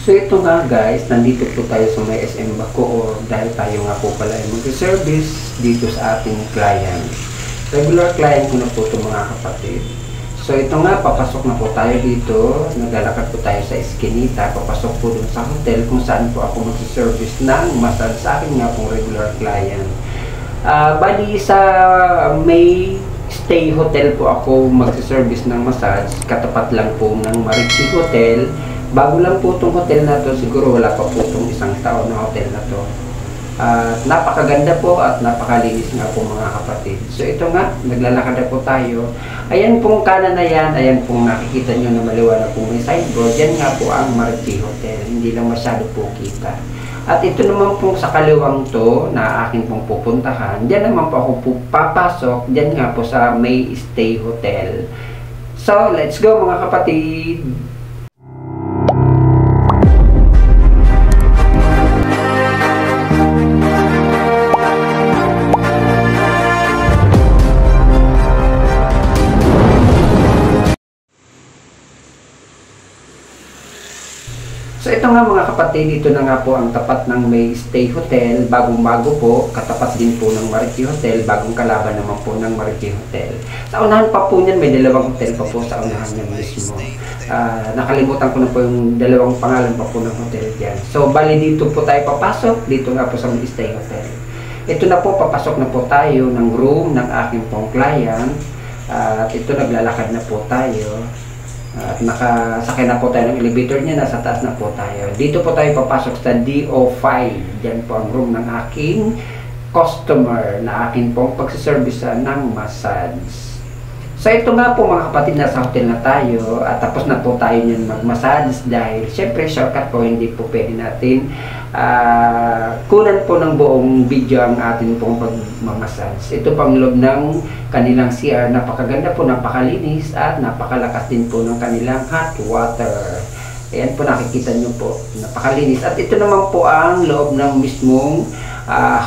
So ito nga guys, nandito po tayo sa may SM Bacoor dahil tayo nga po pala ay mag-service dito sa ating client. Regular client ko na po ito mga kapatid. So ito nga, papasok na po tayo dito, naglalakad po tayo sa Eskinita, papasok po dun sa hotel kung saan po ako mag-service ng massage sa akin nga pong regular client. Bali sa may stay hotel po ako mag-service ng massage, katapat lang po ng Marichi Hotel. Bago lang po itong hotel na to, siguro wala pa po itong isang taon na hotel na to. Napakaganda po at napakalinis nga po mga kapatid. So ito nga, naglalakad na po tayo. Ayan pong kanan na yan, ayan pong nakikita nyo na maliwanag po may signboard. Yan nga po ang Marichi Hotel, hindi lang masyado po kita. At ito naman po sa kaliwang to na akin pong pupuntahan, diyan naman po ako po papasok, diyan nga po sa May Stay Hotel. So let's go mga kapatid! So ito nga mga kapatid, ito na nga po ang tapat ng May Stay Hotel, bagong-bago po, katapat din po ng Marichi Hotel, bagong kalaban naman po ng Marichi Hotel. Sa unahan pa po niyan, may dalawang hotel pa po sa unahan niyan mismo. Nakalimutan ko na po yung dalawang pangalan pa po ng hotel dyan. So bali dito po tayo papasok, dito nga po sa May Stay Hotel. Ito na po, papasok na po tayo ng room ng aking pong client. At ito naglalakad na po tayo. At nakasakay na po tayo ng elevator niya, nasa taas na po tayo. Dito po tayo papasok sa DO5. Diyan po ang room ng aking customer na akin pong pagsiservice ng massage. So ito nga po mga kapatid, nasa hotel na tayo at tapos na po tayo niyan mag-massage dahil syempre shortcut po, hindi po pwede natin kunan po ng buong video ang atin pong pag-massage. Ito pang loob ng kanilang CR, napakaganda po, napakalinis at napakalakas din po ng kanilang hot water. Ayan po, nakikita nyo po, napakalinis. At ito naman po ang loob ng mismong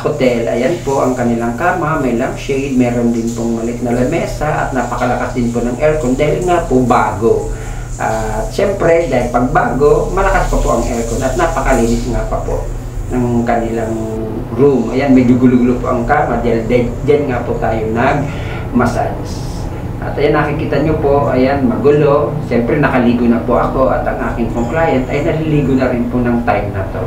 hotel. Ayan po ang kanilang kama, may lampshade, meron din pong maliit na lamesa at napakalakas din po ng aircon dahil nga po bago. At syempre dahil pag bago, malakas pa po ang aircon at napakalinis nga pa po ng kanilang room. Ayan, medyo gulo-gulo po ang kama dahil dyan nga po tayo nag-massage. At ayan, nakikita nyo po, ayan, magulo. Siyempre, nakaligo na po ako at ang aking pong client ay naliligo na rin po ng time na to.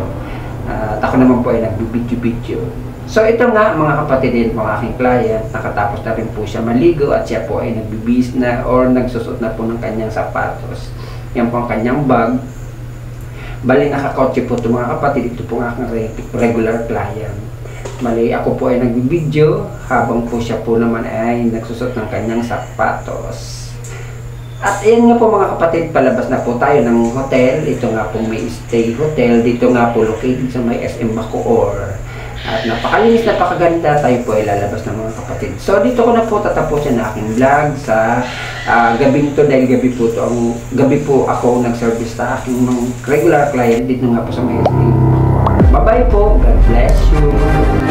At ako naman po ay nagbibidyo-bidyo. So, ito nga, mga kapatid din po ang aking client, nakatapos na rin po siya maligo at siya po ay nagbibis na or nagsusot na po ng kanyang sapatos. Yan po ang kanyang bag. Bali, nakakotse po ito mga kapatid, ito po ang aking regular client. Mali, ako po ay nagbibidyo habang po siya po naman ay nagsusot ng kanyang sapatos. At ayan nga po mga kapatid, palabas na po tayo ng hotel. Ito nga po May Stay Hotel. Dito nga po located sa may SM Bacoor. At napakalinis, napakaganda. Tayo po ay lalabas ng mga kapatid. So dito ko na po tatapusin na aking vlog sa gabing to dahil gabi po ako nag-service sa aking mga regular client dito nga po sa may SM Bacoor. Bye bye po. God bless you.